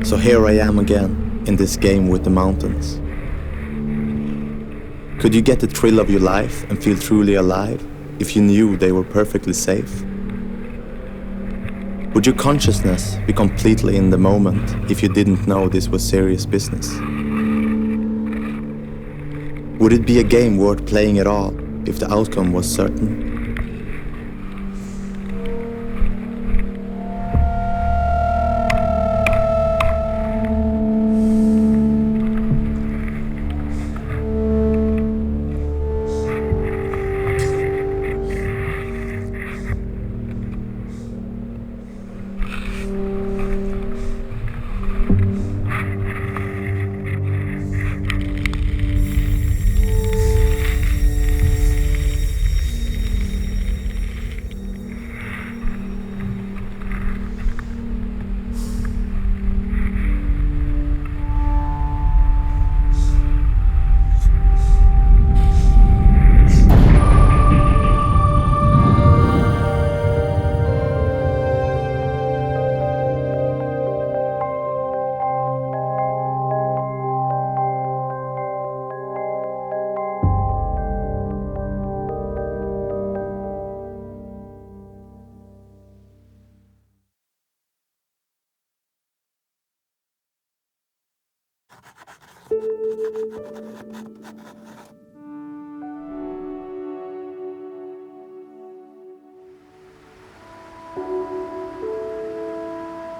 So here I am again, in this game with the mountains. Could you get the thrill of your life and feel truly alive if you knew they were perfectly safe? Would your consciousness be completely in the moment if you didn't know this was serious business? Would it be a game worth playing at all if the outcome was certain?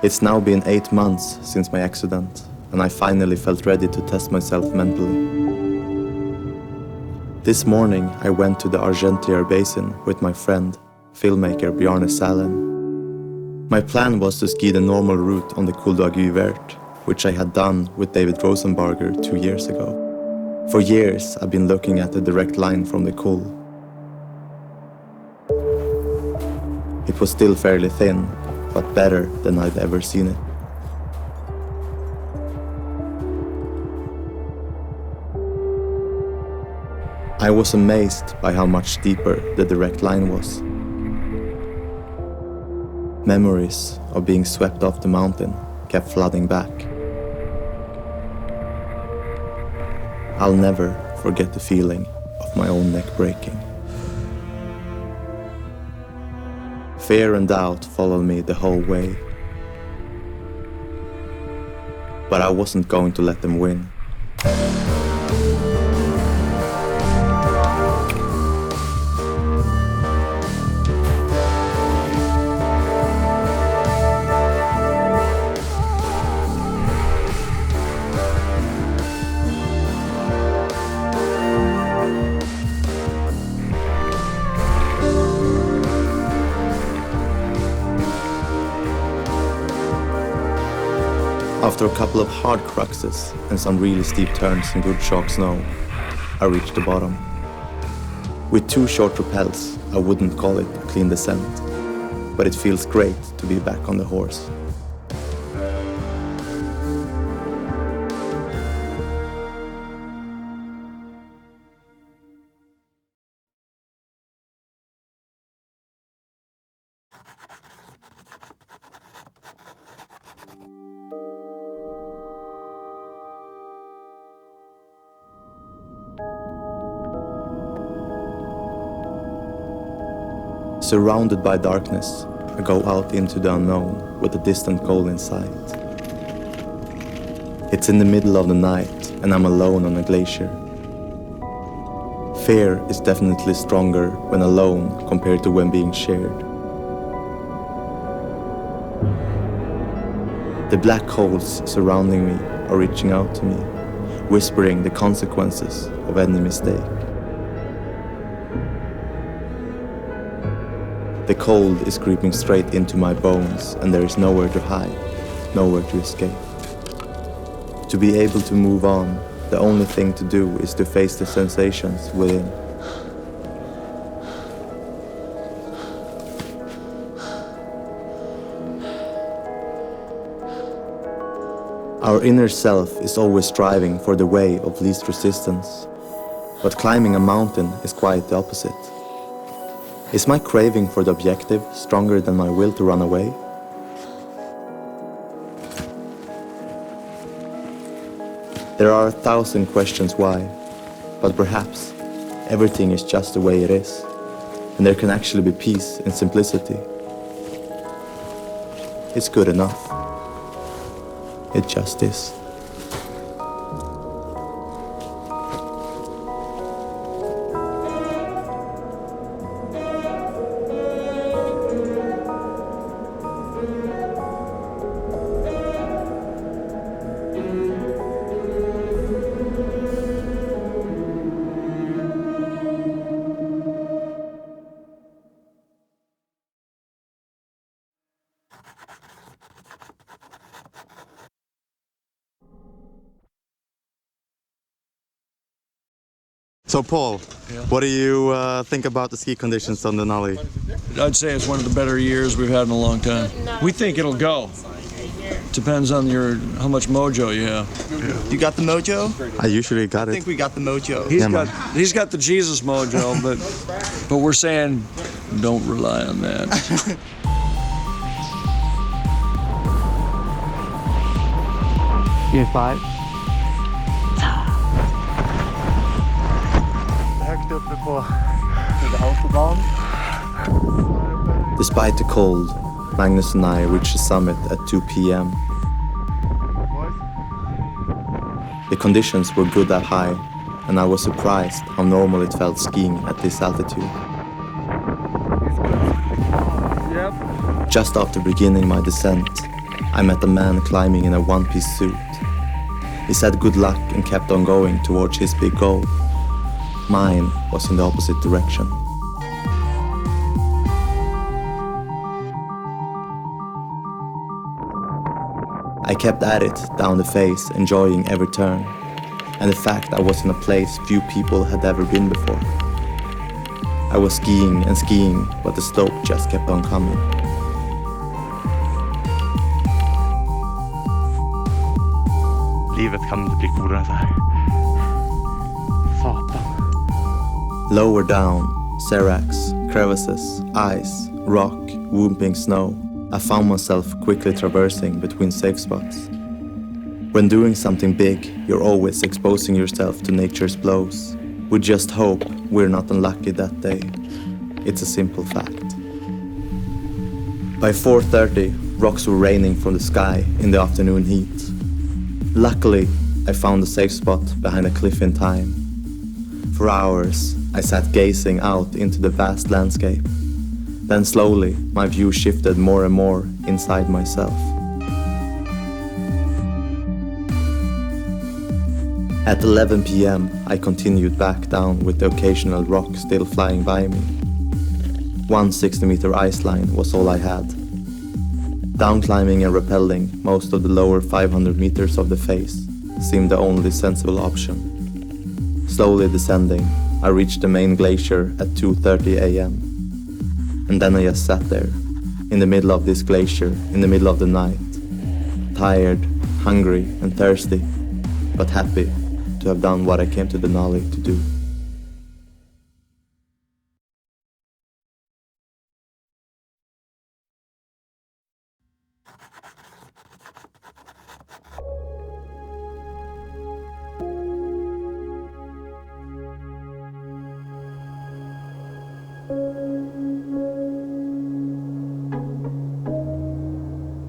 It's now been 8 months since my accident, and I finally felt ready to test myself mentally. This morning I went to the Argentière Basin with my friend, filmmaker Bjarne Salem. My plan was to ski the normal route on the Col d'Aiguille Verte, which I had done with David Rosenbarger 2 years ago. For years I've been looking at the direct line from the Col. It was still fairly thin, but better than I'd ever seen it. I was amazed by how much deeper the direct line was. Memories of being swept off the mountain kept flooding back. I'll never forget the feeling of my own neck breaking. Fear and doubt followed me the whole way. But I wasn't going to let them win. After a couple of hard cruxes and some really steep turns in good chalk snow, I reached the bottom. With 2 short rappels, I wouldn't call it a clean descent, but it feels great to be back on the horse. Surrounded by darkness, I go out into the unknown with a distant goal in sight. It's in the middle of the night and I'm alone on a glacier. Fear is definitely stronger when alone compared to when being shared. The black holes surrounding me are reaching out to me, whispering the consequences of any mistake. The cold is creeping straight into my bones and there is nowhere to hide, nowhere to escape. To be able to move on, the only thing to do is to face the sensations within. Our inner self is always striving for the way of least resistance, but climbing a mountain is quite the opposite. Is my craving for the objective stronger than my will to run away? There are 1,000 questions why, but perhaps everything is just the way it is, and there can actually be peace in simplicity. It's good enough. It just is. So Paul, what do you think about the ski conditions on Denali? I'd say it's one of the better years we've had in a long time. We think it'll go. Depends on how much mojo you have. You got the mojo? I usually got I it. think we got the mojo. He's got the Jesus mojo, but we're saying don't rely on that. E05. Högt uppe på autobahn. Despite the cold, Magnus and I reached the summit at 2 p.m. The conditions were good that high, and I was surprised how normal it felt skiing at this altitude. Yep. Just after beginning my descent, I met a man climbing in a one-piece suit. He said good luck and kept on going towards his big goal. Mine was in the opposite direction. I kept at it down the face, enjoying every turn, and the fact I was in a place few people had ever been before. I was skiing and skiing, but the slope just kept on coming. Livet kan inte bli coolare än så här. Satan. Lower down, seracs, crevices, ice, rock, whooping snow. I found myself quickly traversing between safe spots. When doing something big, you're always exposing yourself to nature's blows. We just hope we're not unlucky that day. It's a simple fact. By 4:30, rocks were raining from the sky in the afternoon heat. Luckily, I found a safe spot behind a cliff in time. For hours, I sat gazing out into the vast landscape. Then slowly, my view shifted more and more inside myself. At 11 p.m., I continued back down with the occasional rock still flying by me. One 60-meter ice line was all I had. Down climbing and rappelling most of the lower 500 meters of the face seemed the only sensible option. Slowly descending, I reached the main glacier at 2:30 a.m. And then I just sat there, in the middle of this glacier, in the middle of the night. Tired, hungry and thirsty, but happy to have done what I came to Denali to do.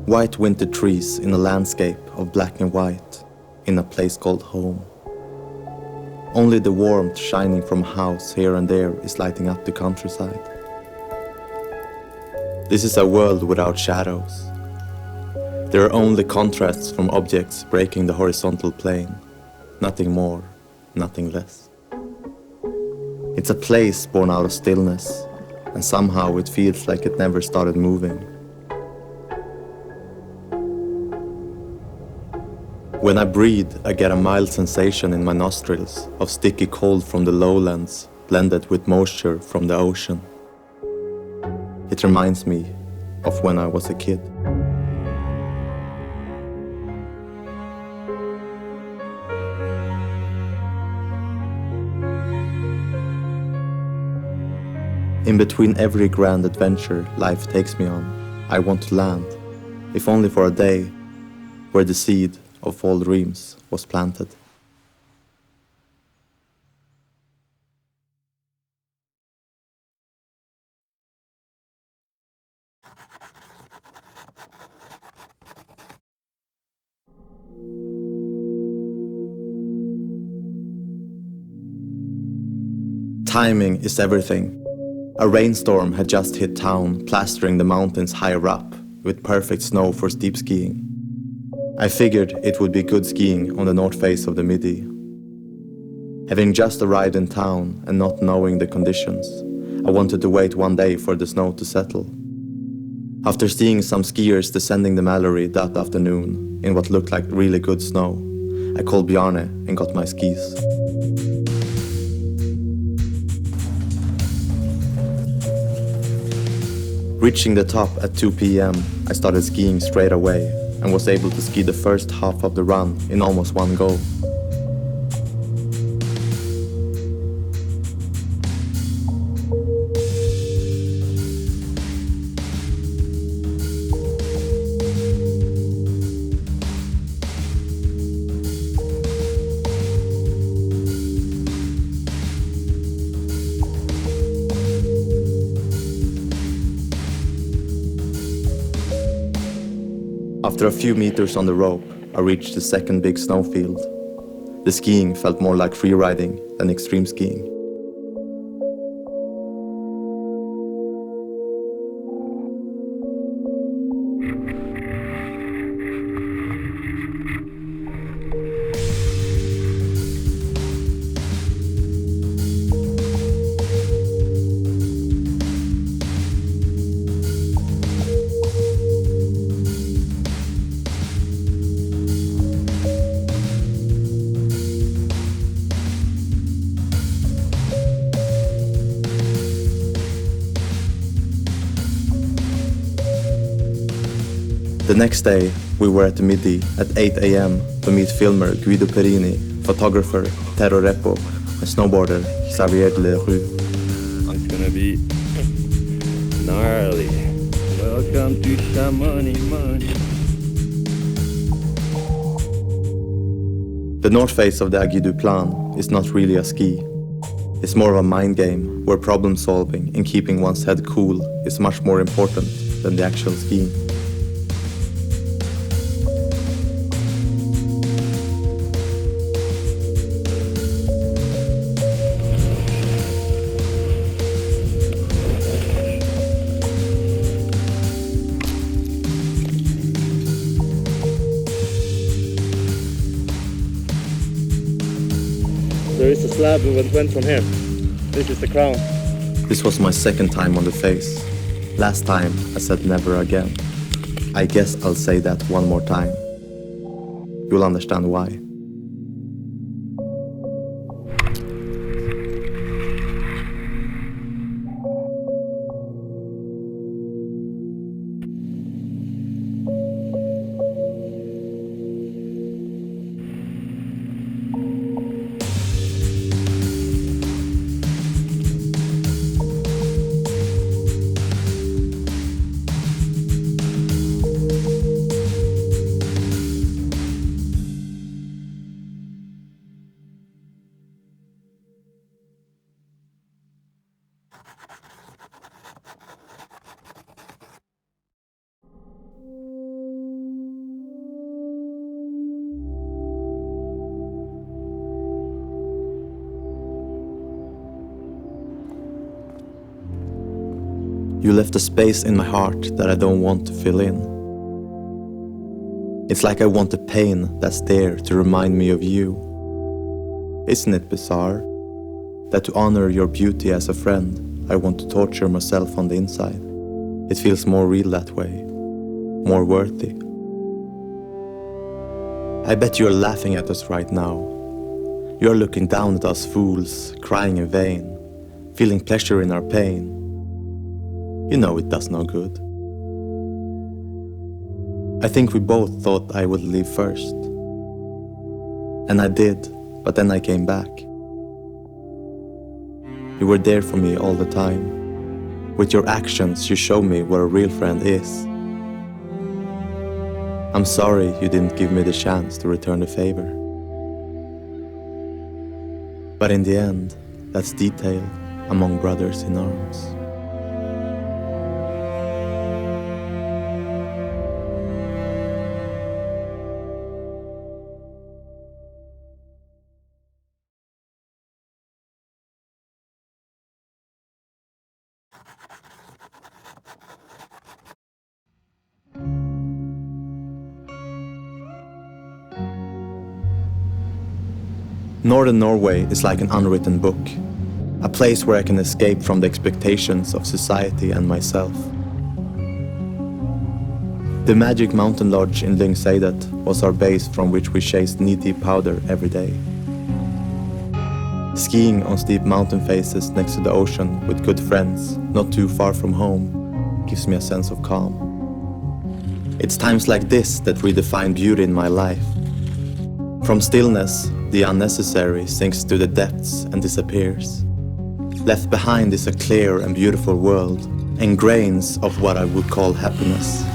White winter trees in a landscape of black and white, in a place called home. Only the warmth shining from a house here and there is lighting up the countryside. This is a world without shadows. There are only contrasts from objects breaking the horizontal plane. Nothing more, nothing less. It's a place born out of stillness, and somehow it feels like it never started moving. When I breathe, I get a mild sensation in my nostrils of sticky cold from the lowlands, blended with moisture from the ocean. It reminds me of when I was a kid. In between every grand adventure life takes me on, I want to land, if only for a day, where the seed of all dreams was planted. Timing is everything. A rainstorm had just hit town, plastering the mountains higher up, with perfect snow for steep skiing. I figured it would be good skiing on the north face of the Midi. Having just arrived in town and not knowing the conditions, I wanted to wait one day for the snow to settle. After seeing some skiers descending the Mallory that afternoon in what looked like really good snow, I called Bjarne and got my skis. Reaching the top at 2 p.m., I started skiing straight away and was able to ski the first half of the run in almost one go. After a few meters on the rope, I reached the second big snowfield. The skiing felt more like free riding than extreme skiing. The next day, we were at the Midi at 8 a.m. to meet filmer Guido Perini, photographer Tero Repo, and snowboarder Xavier Leroux. It's gonna be gnarly. Welcome to Chamonix, money. The north face of the Aiguille du Plan is not really a ski. It's more of a mind game where problem solving and keeping one's head cool is much more important than the actual skiing. There is a slab that went from here. This is the crown. This was my second time on the face. Last time I said never again. I guess I'll say that one more time. You'll understand why. You left a space in my heart that I don't want to fill in. It's like I want the pain that's there to remind me of you. Isn't it bizarre that to honor your beauty as a friend, I want to torture myself on the inside? It feels more real that way, more worthy. I bet you're laughing at us right now. You're looking down at us fools, crying in vain, feeling pleasure in our pain. You know it does no good. I think we both thought I would leave first. And I did, but then I came back. You were there for me all the time. With your actions, you show me what a real friend is. I'm sorry you didn't give me the chance to return the favor. But in the end, that's detail among brothers in arms. Northern Norway is like an unwritten book, a place where I can escape from the expectations of society and myself. The magic mountain lodge in Lyngseidet was our base from which we chased knee-deep powder every day. Skiing on steep mountain faces next to the ocean with good friends, not too far from home, gives me a sense of calm. It's times like this that redefine beauty in my life. From stillness, the unnecessary sinks to the depths and disappears. Left behind is a clear and beautiful world, and grains of what I would call happiness.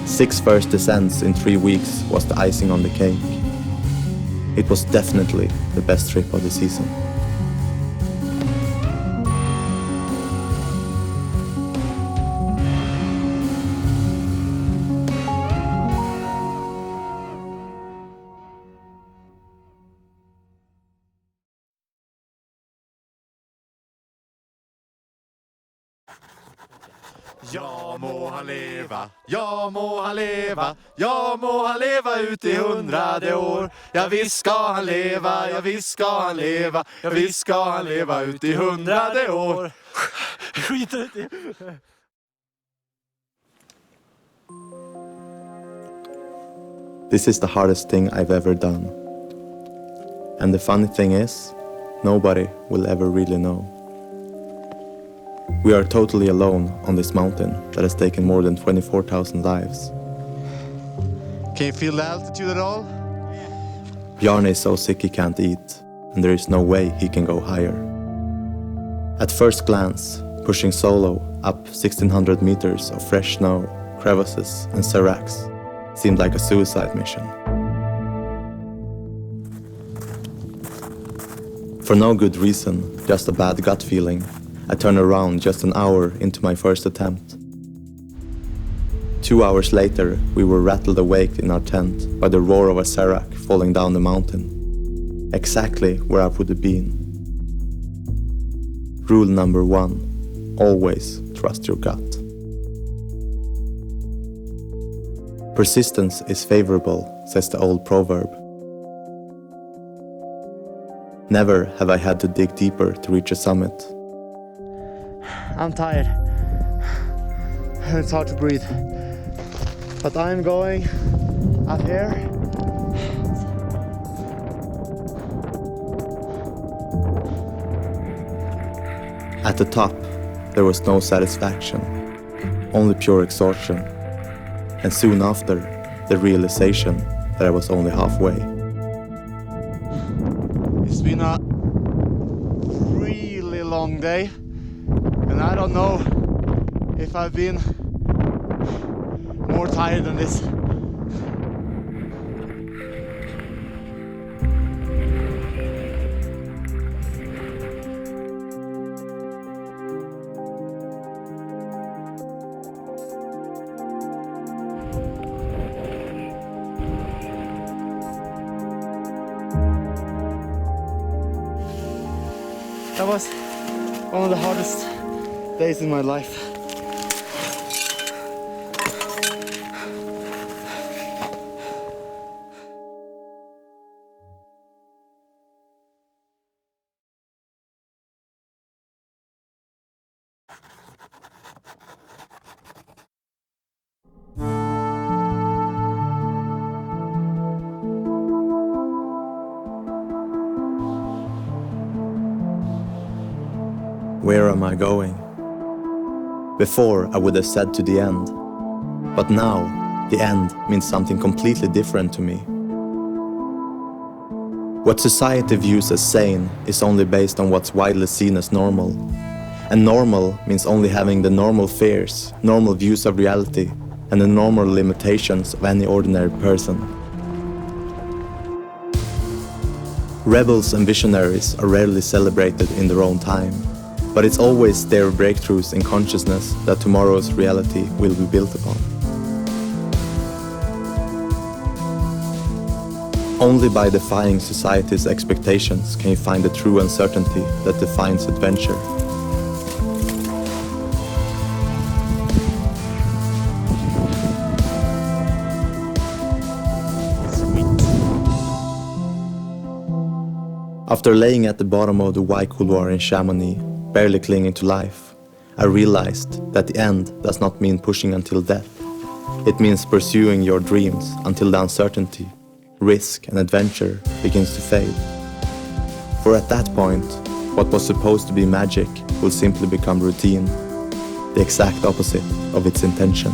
Six first descents in 3 weeks was the icing on the cake. It was definitely the best trip of the season. Ja må han leva, ja må han leva, ja må han leva ut i 100 år. Ja visst ska han leva, ja visst ska han leva, ja visst ska han leva ut i 100 år. Skiter inte i. This is the hardest thing I've ever done. And the funny thing is, nobody will ever really know. We are totally alone on this mountain that has taken more than 24,000 lives. Can you feel the altitude at all? Bjarne is so sick he can't eat, and there is no way he can go higher. At first glance, pushing solo up 1,600 meters of fresh snow, crevices and seracs seemed like a suicide mission. For no good reason, just a bad gut feeling, I turned around just an hour into my first attempt. 2 hours later, we were rattled awake in our tent by the roar of a serac falling down the mountain, exactly where I would have been. Rule number 1, always trust your gut. Persistence is favorable, says the old proverb. Never have I had to dig deeper to reach a summit. I'm tired. It's hard to breathe. But I'm going up here. At the top, there was no satisfaction, only pure exhaustion. And soon after, the realization that I was only halfway. It's been a really long day. And I don't know if I've been more tired than this. That was one of the hardest days in my life. Where am I going? Before, I would have said to the end. But now, the end means something completely different to me. What society views as sane is only based on what's widely seen as normal. And normal means only having the normal fears, normal views of reality, and the normal limitations of any ordinary person. Rebels and visionaries are rarely celebrated in their own time, but it's always their breakthroughs in consciousness that tomorrow's reality will be built upon. Only by defying society's expectations can you find the true uncertainty that defines adventure. After laying at the bottom of the white couloir in Chamonix, barely clinging to life, I realized that the end does not mean pushing until death. It means pursuing your dreams until the uncertainty, risk and adventure begins to fade. For at that point, what was supposed to be magic will simply become routine, the exact opposite of its intention.